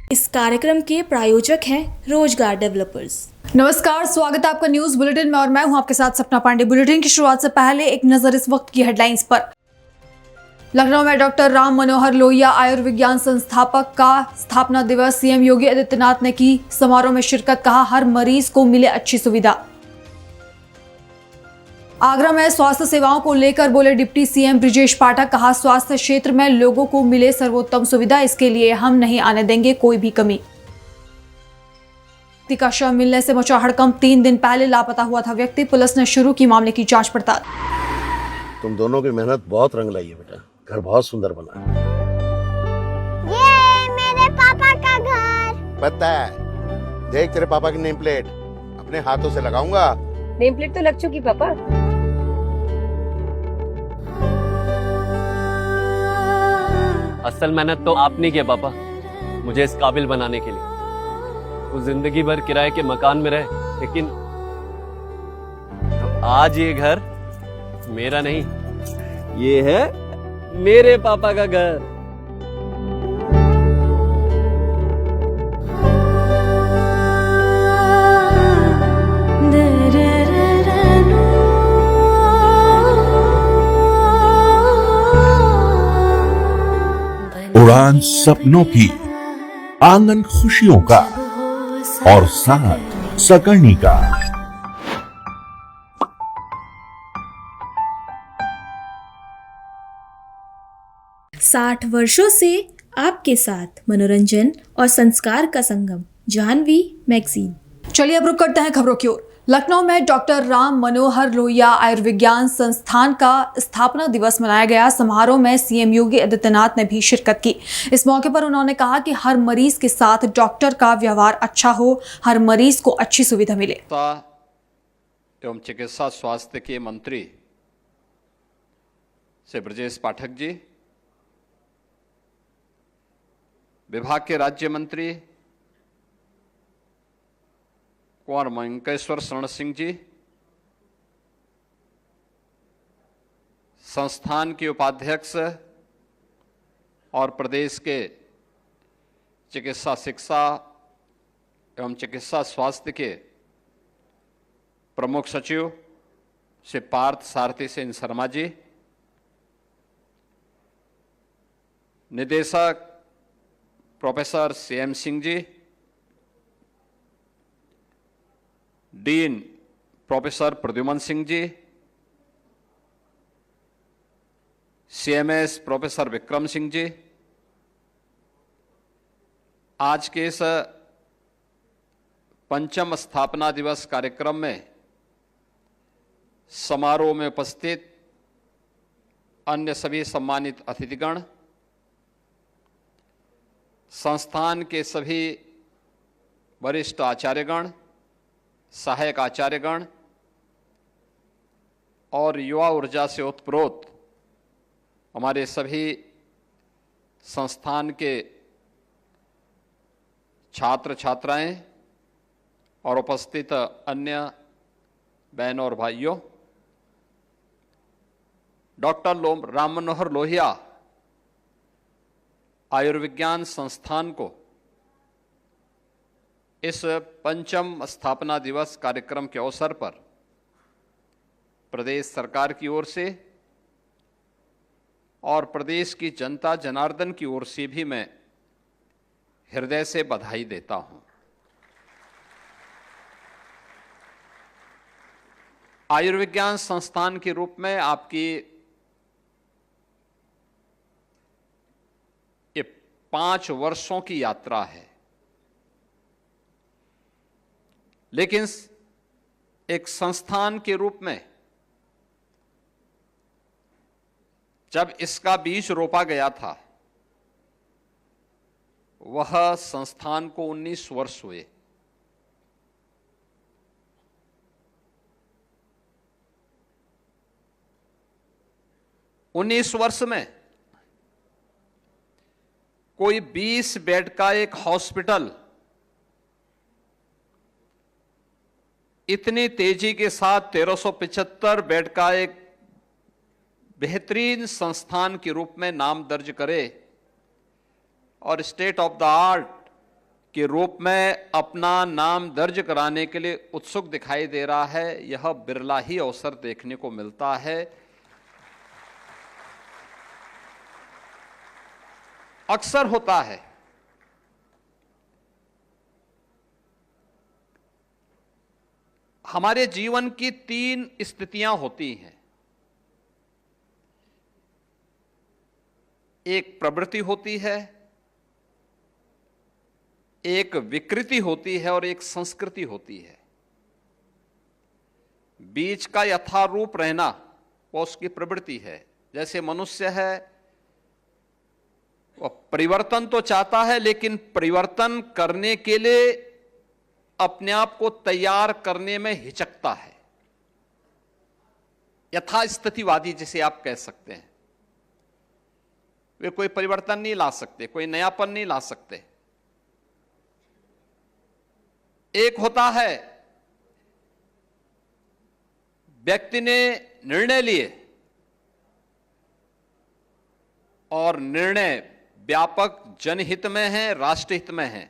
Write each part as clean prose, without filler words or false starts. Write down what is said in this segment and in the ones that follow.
इस कार्यक्रम के प्रायोजक हैं रोजगार डेवलपर्स। नमस्कार, स्वागत है आपका न्यूज बुलेटिन में और मैं हूं आपके साथ सपना पांडे। बुलेटिन की शुरुआत से पहले एक नजर इस वक्त की हेडलाइंस पर। लखनऊ में डॉक्टर राम मनोहर लोहिया आयुर्विज्ञान संस्थापक का स्थापना दिवस, सीएम योगी आदित्यनाथ ने की समारोह में शिरकत, कहा हर मरीज को मिले अच्छी सुविधा। आगरा में स्वास्थ्य सेवाओं को लेकर बोले डिप्टी सीएम ब्रिजेश पाठक, कहा स्वास्थ्य क्षेत्र में लोगों को मिले सर्वोत्तम सुविधा, इसके लिए हम नहीं आने देंगे कोई भी कमी। व्यक्ति का शव मिलने से मचा हड़कंप, 3 दिन पहले लापता हुआ था व्यक्ति, पुलिस ने शुरू की मामले की जांच पड़ताल। तुम दोनों की मेहनत बहुत रंग लाई है बेटा, घर बहुत सुंदर बना है। ये मेरे पापा का घर। पता है, देख तेरे पापा की नेम प्लेट अपने हाथों से लगाऊंगा। नेम प्लेट तो लग चुकी पापा। असल मेहनत तो आपने की है पापा, मुझे इस काबिल बनाने के लिए। वो जिंदगी भर किराए के मकान में रहे, लेकिन आज ये घर मेरा नहीं, ये है मेरे पापा का घर। उड़ान सपनों की, आंगन खुशियों का और साथ सकर्णी का। 60 वर्षों से आपके साथ मनोरंजन और संस्कार का संगम, जाह्नवी मैगजीन। चलिए अब रुक करते हैं खबरों की ओर। लखनऊ में डॉक्टर राम मनोहर लोहिया आयुर्विज्ञान संस्थान का स्थापना दिवस मनाया गया। समारोह में सीएम योगी आदित्यनाथ ने भी शिरकत की। इस मौके पर उन्होंने कहा कि हर मरीज के साथ डॉक्टर का व्यवहार अच्छा हो, हर मरीज को अच्छी सुविधा मिले। एवं चिकित्सा स्वास्थ्य के मंत्री श्री ब्रजेश पाठक जी, विभाग के राज्य मंत्री कुंवर मंकेश्वर शरण सिंह जी, संस्थान के उपाध्यक्ष और प्रदेश के चिकित्सा शिक्षा एवं चिकित्सा स्वास्थ्य के प्रमुख सचिव श्री पार्थ सारथी सिंह शर्मा जी, निदेशक professor CM Singh ji, dean professor Pradyuman Singh ji, CMS professor Vikram Singh ji, आज के इस पंचम स्थापना दिवस कार्यक्रम में समारोह में उपस्थित अन्य सभी सम्मानित अतिथिगण, संस्थान के सभी वरिष्ठ आचार्यगण, सहायक आचार्यगण और युवा ऊर्जा से ओतप्रोत हमारे सभी संस्थान के छात्र छात्राएं और उपस्थित अन्य बहनों और भाइयों, डॉक्टर राम मनोहर लोहिया आयुर्विज्ञान संस्थान को इस पंचम स्थापना दिवस कार्यक्रम के अवसर पर प्रदेश सरकार की ओर से और प्रदेश की जनता जनार्दन की ओर से भी मैं हृदय से बधाई देता हूं। आयुर्विज्ञान संस्थान के रूप में आपकी ये 5 वर्षों की यात्रा है, लेकिन एक संस्थान के रूप में जब इसका बीज रोपा गया था, वह संस्थान को 19 वर्ष हुए। उन्नीस वर्ष में कोई 20 बेड का एक हॉस्पिटल इतनी तेजी के साथ 1375 बेड का एक बेहतरीन संस्थान के रूप में नाम दर्ज करे और स्टेट ऑफ द आर्ट के रूप में अपना नाम दर्ज कराने के लिए उत्सुक दिखाई दे रहा है, यह बिरला ही अवसर देखने को मिलता है। अक्सर होता है हमारे जीवन की 3 स्थितियां होती हैं। एक प्रवृत्ति होती है, एक विकृति होती है और एक संस्कृति होती है। बीच का यथारूप रहना वो उसकी प्रवृत्ति है। जैसे मनुष्य है, वह परिवर्तन तो चाहता है, लेकिन परिवर्तन करने के लिए अपने आप को तैयार करने में हिचकता है। यथास्थितिवादी जिसे आप कह सकते हैं, वे कोई परिवर्तन नहीं ला सकते, कोई नयापन नहीं ला सकते। एक होता है व्यक्ति ने निर्णय लिए और निर्णय व्यापक जनहित में है, राष्ट्रहित में है।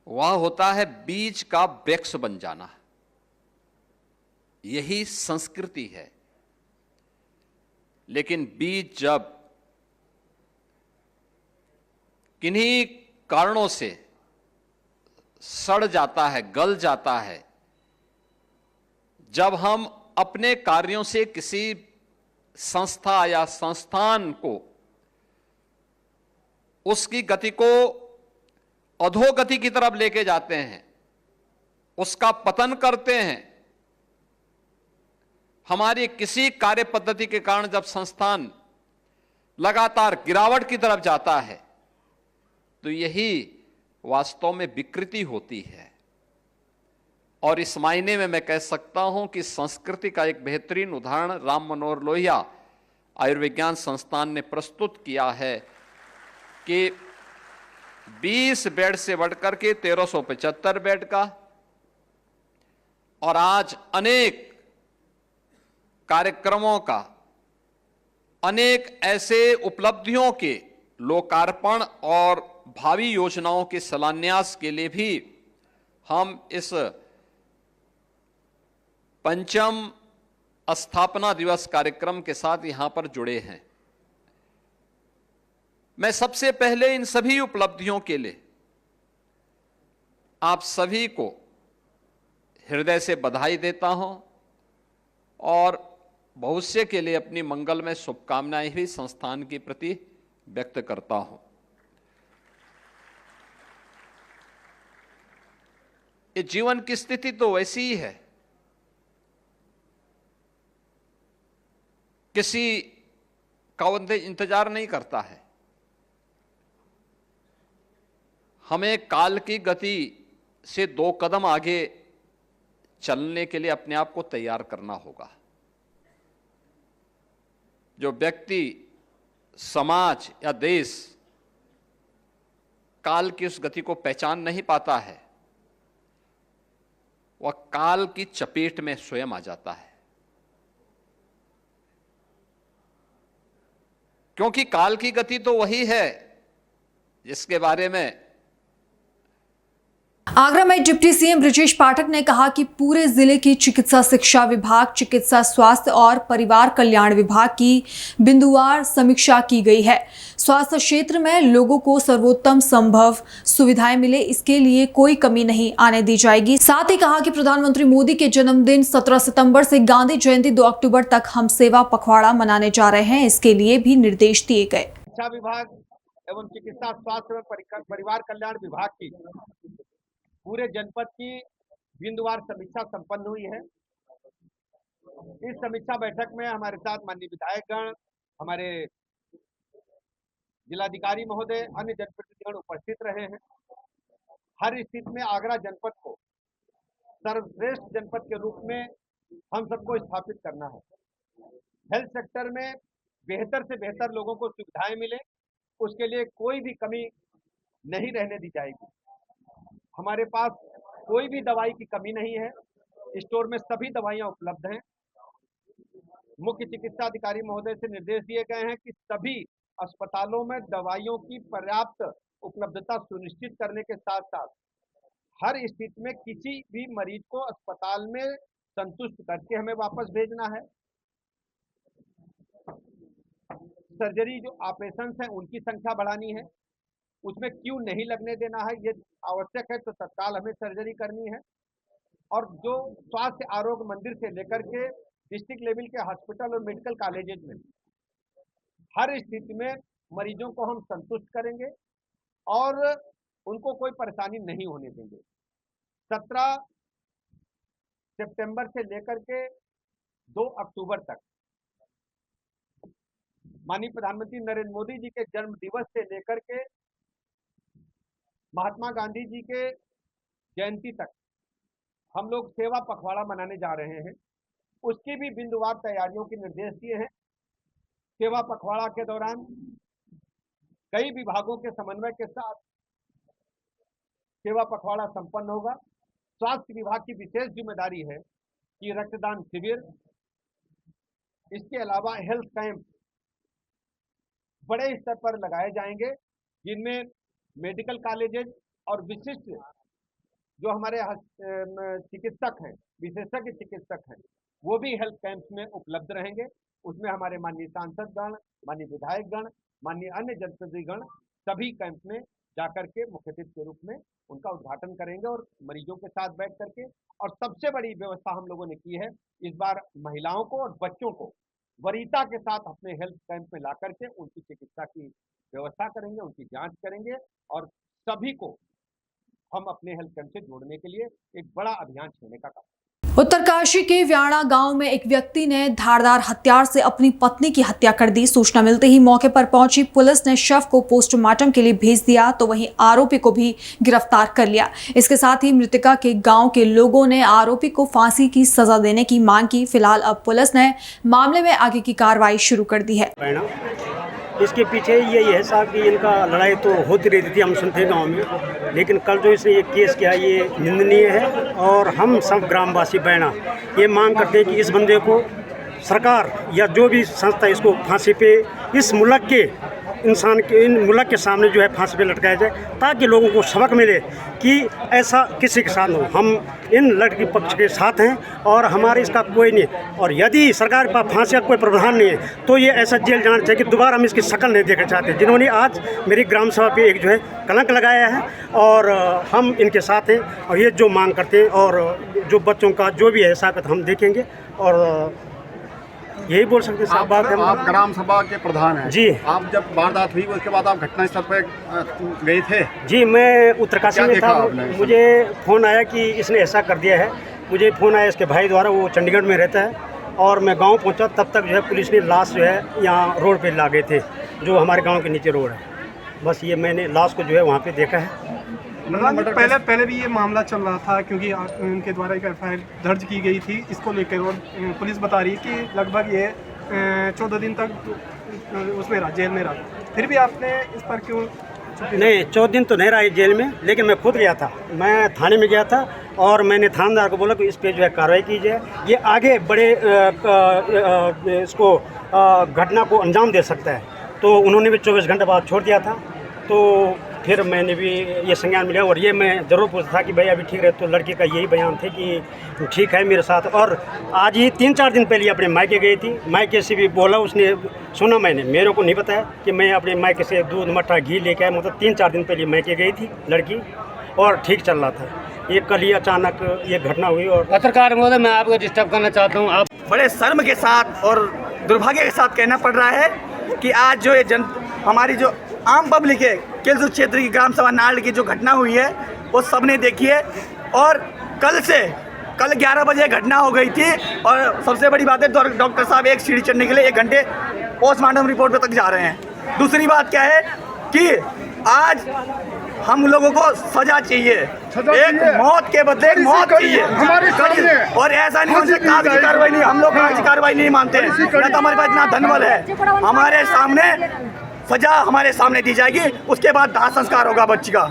वह होता है बीज का वृक्ष बन जाना। यही संस्कृति है। लेकिन बीज जब किन्हीं कारणों से सड़ जाता है, गल जाता है, जब हम अपने कार्यों से किसी संस्था या संस्थान को, उसकी गति को अधोगति की तरफ लेके जाते हैं, उसका पतन करते हैं, हमारी किसी कार्य पद्धति के कारण जब संस्थान लगातार गिरावट की तरफ जाता है, तो यही वास्तव में विकृति होती है। और इस मायने में मैं कह सकता हूं कि संस्कृति का एक बेहतरीन उदाहरण राम मनोहर लोहिया आयुर्विज्ञान संस्थान ने प्रस्तुत किया है कि 20 बेड से बढ़कर के 1375 बेड का, और आज अनेक कार्यक्रमों का, अनेक ऐसे उपलब्धियों के लोकार्पण और भावी योजनाओं के शिलान्यास के लिए भी हम इस 5म स्थापना दिवस कार्यक्रम के साथ यहां पर जुड़े हैं। मैं सबसे पहले इन सभी उपलब्धियों के लिए आप सभी को हृदय से बधाई देता हूं और भविष्य के लिए अपनी मंगलमय शुभकामनाएं भी संस्थान के प्रति व्यक्त करता हूं। ये जीवन की स्थिति तो वैसी ही है, किसी का इंतजार नहीं करता है। हमें काल की गति से 2 कदम आगे चलने के लिए अपने आप को तैयार करना होगा। जो व्यक्ति, समाज या देश काल की उस गति को पहचान नहीं पाता है, वह काल की चपेट में स्वयं आ जाता है। क्योंकि काल की गति तो वही है जिसके बारे में आगरा में डिप्टी सीएम ब्रजेश पाठक ने कहा कि पूरे जिले की चिकित्सा शिक्षा विभाग, चिकित्सा स्वास्थ्य और परिवार कल्याण विभाग की बिंदुवार समीक्षा की गई है। स्वास्थ्य क्षेत्र में लोगों को सर्वोत्तम संभव सुविधाएं मिले, इसके लिए कोई कमी नहीं आने दी जाएगी। साथ ही कहा कि प्रधानमंत्री मोदी के जन्मदिन 17 सितंबर से गांधी जयंती 2 अक्टूबर तक हम सेवा पखवाड़ा मनाने जा रहे हैं, इसके लिए भी निर्देश दिए गए। शिक्षा विभाग एवं चिकित्सा स्वास्थ्य एवं परिवार कल्याण विभाग की पूरे जनपद की बिंदुवार समीक्षा संपन्न हुई है। इस समीक्षा बैठक में हमारे साथ माननीय विधायकगण, हमारे जिलाधिकारी महोदय, अन्य जनप्रतिनिधिगण उपस्थित रहे हैं। हर स्थिति में आगरा जनपद को सर्वश्रेष्ठ जनपद के रूप में हम सबको स्थापित करना है। हेल्थ सेक्टर में बेहतर से बेहतर लोगों को सुविधाएं मिले, उसके लिए कोई भी कमी नहीं रहने दी जाएगी। हमारे पास कोई भी दवाई की कमी नहीं है, स्टोर में सभी दवाइयां उपलब्ध हैं। मुख्य चिकित्सा अधिकारी महोदय से निर्देश दिए गए हैं कि सभी अस्पतालों में दवाइयों की पर्याप्त उपलब्धता सुनिश्चित करने के साथ साथ हर स्थिति में किसी भी मरीज को अस्पताल में संतुष्ट करके हमें वापस भेजना है। सर्जरी जो ऑपरेशंस हैं उनकी संख्या बढ़ानी है, उसमें क्यों नहीं लगने देना है, ये आवश्यक है तो तत्काल हमें सर्जरी करनी है। और जो स्वास्थ्य आरोग्य मंदिर से लेकर के डिस्ट्रिक्ट लेवल के हॉस्पिटल और मेडिकल कॉलेजेस में हर स्थिति में मरीजों को हम संतुष्ट करेंगे और उनको कोई परेशानी नहीं होने देंगे। 17 सितंबर से लेकर के 2 अक्टूबर तक माननीय प्रधानमंत्री नरेंद्र मोदी जी के जन्म दिवस से लेकर के महात्मा गांधी जी के जयंती तक हम लोग सेवा पखवाड़ा मनाने जा रहे हैं। उसकी भी बिंदुवार तैयारियों के निर्देश दिए हैं। सेवा पखवाड़ा के दौरान कई विभागों के समन्वय के साथ सेवा पखवाड़ा संपन्न होगा। स्वास्थ्य विभाग की विशेष जिम्मेदारी है कि रक्तदान शिविर, इसके अलावा हेल्थ कैंप बड़े स्तर पर लगाए जाएंगे, जिनमें मेडिकल कॉलेजेस और विशिष्ट जो हमारे चिकित्सक हैं, विशेषज्ञ चिकित्सक हैं, वो भी हेल्थ कैंप्स में उपलब्ध रहेंगे। उसमें हमारे माननीय सांसदगण, माननीय विधायकगण, माननीय अन्य जनप्रतिनिधिगण सभी कैंप में जाकर के मुख्य अतिथि के रूप में उनका उद्घाटन करेंगे और मरीजों के साथ बैठ करके। और सबसे बड़ी व्यवस्था हम लोगों ने की है, इस बार महिलाओं को और बच्चों को वरीयता के साथ अपने हेल्थ कैंप में ला करके उनकी चिकित्सा की व्यवस्था करेंगे, उनकी जांच करेंगे और सभी को हम अपने हेल्थ कैंप से जोड़ने के लिए एक बड़ा अभियान छेड़ने का काम। उत्तरकाशी के व्याणा गांव में एक व्यक्ति ने धारदार हथियार से अपनी पत्नी की हत्या कर दी। सूचना मिलते ही मौके पर पहुंची पुलिस ने शव को पोस्टमार्टम के लिए भेज दिया, तो वहीं आरोपी को भी गिरफ्तार कर लिया। इसके साथ ही मृतका के गांव के लोगों ने आरोपी को फांसी की सजा देने की मांग की। फिलहाल अब पुलिस ने मामले में आगे की कार्रवाई शुरू कर दी है। इसके पीछे यही है साहब कि इनका लड़ाई तो होती रहती थी, हम सुनते गांव में, लेकिन कल जो इसने ये केस किया ये निंदनीय है। और हम सब ग्रामवासी बैना ये मांग करते हैं कि इस बंदे को सरकार या जो भी संस्था इसको फांसी पे, इस मुल्क के इंसान के, इन मुल्क के सामने जो है फांसी पे लटकाया जाए, ताकि लोगों को सबक मिले कि ऐसा किसी के साथ हो। हम इन लड़की पक्ष के साथ हैं और हमारे इसका कोई नहीं। और यदि सरकार के पास फांसी का कोई प्रावधान नहीं है तो ये ऐसा जेल जाना चाहिए कि दोबारा हम इसकी शक्ल नहीं देखना चाहते। जिन्होंने आज मेरी ग्राम सभा पे एक जो है कलंक लगाया है और हम इनके साथ हैं और ये जो मांग करते हैं और जो बच्चों का जो भी है साकत हम देखेंगे। और यही बोल सकते हैं। आप ग्राम सभा के प्रधान हैं जी। आप जब वारदात हुई उसके बाद आप घटनास्थल पर गए थे? जी, मैं उत्तरकाशी में था। मुझे फ़ोन आया कि इसने ऐसा कर दिया है। मुझे फ़ोन आया इसके भाई द्वारा, वो चंडीगढ़ में रहता है, और मैं गांव पहुंचा। तब तक जो है पुलिस ने लाश जो है यहाँ रोड पे ला गए थे, जो हमारे गांव के नीचे रोड है। बस ये मैंने लाश को जो है वहाँ पे देखा है। पहले भी ये मामला चल रहा था क्योंकि उनके द्वारा एक एफआईआर दर्ज की गई थी इसको लेकर, और पुलिस बता रही है कि लगभग ये 14 दिन तक उसमें रहा, जेल में रहा। फिर भी आपने इस पर क्यों? नहीं, 14 दिन तो नहीं रहा जेल में, लेकिन मैं खुद गया था। मैं थाने में गया था और मैंने थानेदार को बोला कि इस पर जो है कार्रवाई की जाए, ये आगे बड़े इसको घटना को अंजाम दे सकता है। तो उन्होंने भी 24 घंटे बाद छोड़ दिया था। तो फिर मैंने भी ये संज्ञान मिला और ये मैं ज़रूर पूछता था कि भाई अभी ठीक रहे। तो लड़की का यही बयान थे कि ठीक है मेरे साथ। और आज ही 3-4 दिन पहले अपने मायके गई थी। मायके से भी बोला, उसने सुना, मैंने, मेरे को नहीं बताया कि मैं अपने मायके से दूध मट्ठा घी लेके आया। मतलब 3-4 दिन पहले मायके गई थी लड़की और ठीक चल रहा था। ये कल ही अचानक ये घटना हुई। और पत्रकार महोदय, मैं आपको डिस्टर्ब करना चाहता हूँ। आप बड़े शर्म के साथ और दुर्भाग्य के साथ कहना पड़ रहा है कि आज जो ये हमारी जो आम पब्लिक है, केलसुर क्षेत्र की ग्राम सभा नाड़ की जो घटना हुई है वो सबने देखी है। और कल 11 बजे घटना हो गई थी और सबसे बड़ी बात है डॉक्टर साहब एक सीढ़ी चढ़ने के लिए 1 घंटे पोस्टमार्टम रिपोर्ट तक जा रहे हैं। दूसरी बात क्या है कि आज हम लोगों को सजा चाहिए, एक मौत के बदले एक मौत चाहिए और ऐसा नहीं हो सकता कागजी कार्रवाई नहीं। हम लोग कागजी कार्रवाई नहीं मानते, न तो हमारे पास इतना धनबल है। हमारे सामने सजा हमारे सामने दी जाएगी, उसके बाद दाह संस्कार होगा बच्ची का,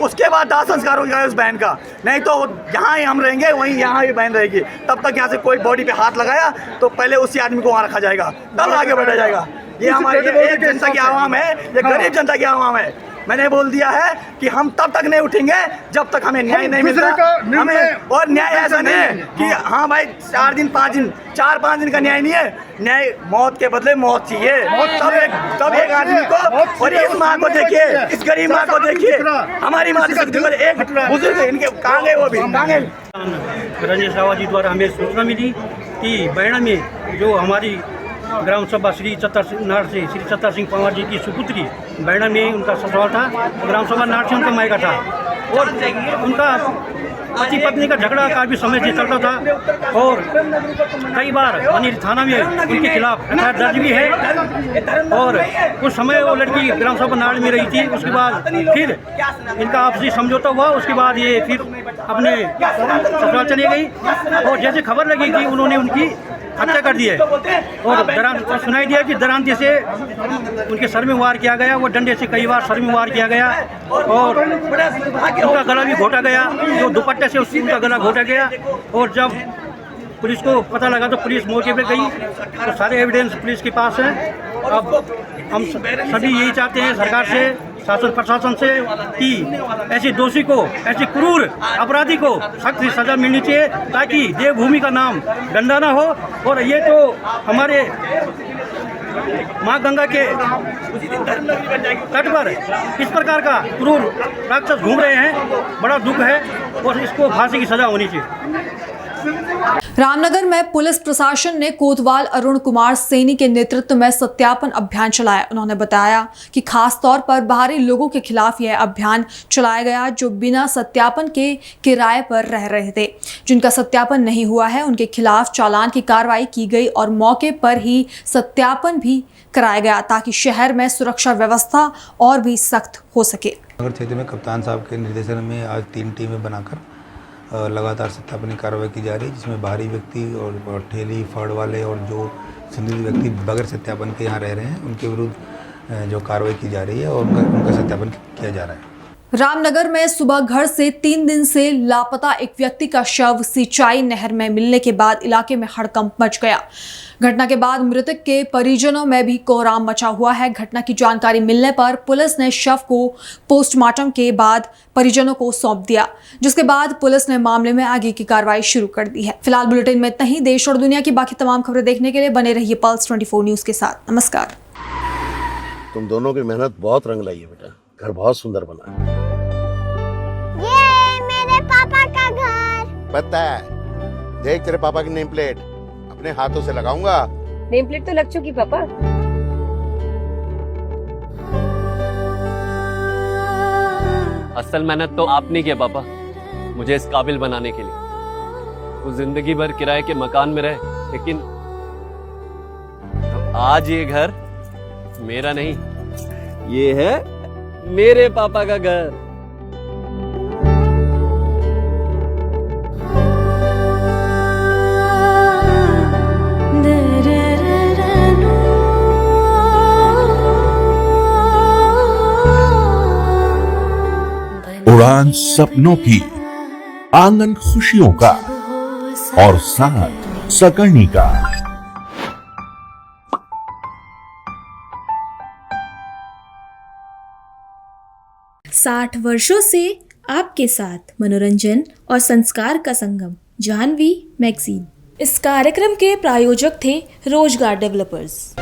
उसके बाद दाह संस्कार होगा उस बहन का। नहीं तो जहाँ ही हम रहेंगे वहीं यहाँ भी बहन रहेगी। तब तक यहाँ से कोई बॉडी पे हाथ लगाया तो पहले उसी आदमी को वहाँ रखा जाएगा, तब आगे बढ़ा जाएगा। ये हमारी एक जनता की आवाम है, ये गरीब जनता की आवाम है। मैंने बोल दिया है कि हम तब तक नहीं उठेंगे जब तक हमें न्याय नहीं मिलता। हमें और न्याय ऐसा नहीं है कि हाँ भाई 4 दिन 5 दिन 4-5 दिन का न्याय नहीं है। न्याय मौत के बदले मौत चाहिए। तब एक आदमी को, और इस माँ को देखिए, इस गरीब माँ को देखिए, हमारी माँ शक्ति पर एक बुजुर्ग इनके कहाँ गए, वो भी कहाँ गए। रजनीश रावत जी द्वारा हमें सूचना मिली कि बैणा में जो हमारी ग्राम सभा श्री चतर सिंह पंवार जी की सुपुत्री बैणा में उनका ससुराल था। ग्राम सभा नाट से उनका मायका था और उनका पति पत्नी का झगड़ा काफी समय से चलता था और कई बार मनीर थाना में उनके खिलाफ एफआईआर दर्ज भी है। और कुछ समय वो लड़की ग्राम सभा नाड़ में रही थी। उसके बाद फिर इनका आपसी समझौता हुआ। उसके बाद ये फिर अपने ससुराल चली गई और जैसे खबर लगी कि उन्होंने उनकी हत्या कर दी है और सुनाई दिया कि दरांती से उनके सर में वार किया गया। वो डंडे से कई बार सर में वार किया गया और उनका गला भी घोटा गया, जो दुपट्टे से उनका गला घोटा गया। और जब पुलिस को पता लगा तो पुलिस मौके पर गई तो सारे एविडेंस पुलिस के पास है। अब हम सभी यही चाहते हैं सरकार से, शासन प्रशासन से कि ऐसे दोषी को, ऐसे क्रूर अपराधी को सख्त सजा मिलनी चाहिए ताकि देवभूमि का नाम गंदा ना हो। और ये तो हमारे माँ गंगा के तट पर इस प्रकार का क्रूर राक्षस घूम रहे हैं, बड़ा दुख है और इसको फांसी की सजा होनी चाहिए। रामनगर में पुलिस प्रशासन ने कोतवाल अरुण कुमार सैनी के नेतृत्व में सत्यापन अभियान चलाया। उन्होंने बताया कि खास तौर पर बाहरी लोगों के खिलाफ यह अभियान चलाया गया जो बिना सत्यापन के किराए पर रह रहे थे। जिनका सत्यापन नहीं हुआ है उनके खिलाफ चालान की कार्रवाई की गई और मौके पर ही सत्यापन भी कराया गया ताकि शहर में सुरक्षा व्यवस्था और भी सख्त हो सके। नगर क्षेत्र में कप्तान साहब के निर्देशन में आज 3 टीमें बनाकर लगातार सत्यापन की कार्रवाई की जा रही है, जिसमें बाहरी व्यक्ति और ठेली फड़ वाले और जो संदिग्ध व्यक्ति बगैर सत्यापन के यहाँ रह रहे हैं उनके विरुद्ध जो कार्रवाई की जा रही है और उनका सत्यापन किया जा रहा है। रामनगर में सुबह घर से 3 दिन से लापता एक व्यक्ति का शव सिंचाई नहर में मिलने के बाद इलाके में हड़कंप मच गया। घटना के बाद मृतक के परिजनों में भी कोहराम मचा हुआ है। घटना की जानकारी मिलने पर पुलिस ने शव को पोस्टमार्टम के बाद परिजनों को सौंप दिया, जिसके बाद पुलिस ने मामले में आगे की कार्रवाई शुरू कर दी है। फिलहाल बुलेटिन में इतना ही। देश और दुनिया की बाकी तमाम खबरें देखने के लिए बने रहिए पल्स 24 न्यूज के साथ। नमस्कार। तुम दोनों की मेहनत बहुत रंग लाई है बेटा, घर बहुत सुंदर बना है। ये मेरे पापा का घर। पता है, देख तेरे पापा की नेम प्लेट अपने हाथों से लगाऊंगा। नेम प्लेट तो लग चुकी पापा। असल मेहनत तो आपने की है पापा, मुझे इस काबिल बनाने के लिए। वो जिंदगी भर किराए के मकान में रहे, लेकिन आज ये घर मेरा नहीं, ये है मेरे पापा का घर। उड़ान सपनों की, आंगन खुशियों का और साथ सकर्णी का। 60 वर्षों से आपके साथ मनोरंजन और संस्कार का संगम, जाह्नवी मैगजीन। इस कार्यक्रम के प्रायोजक थे रोजगार डेवलपर्स।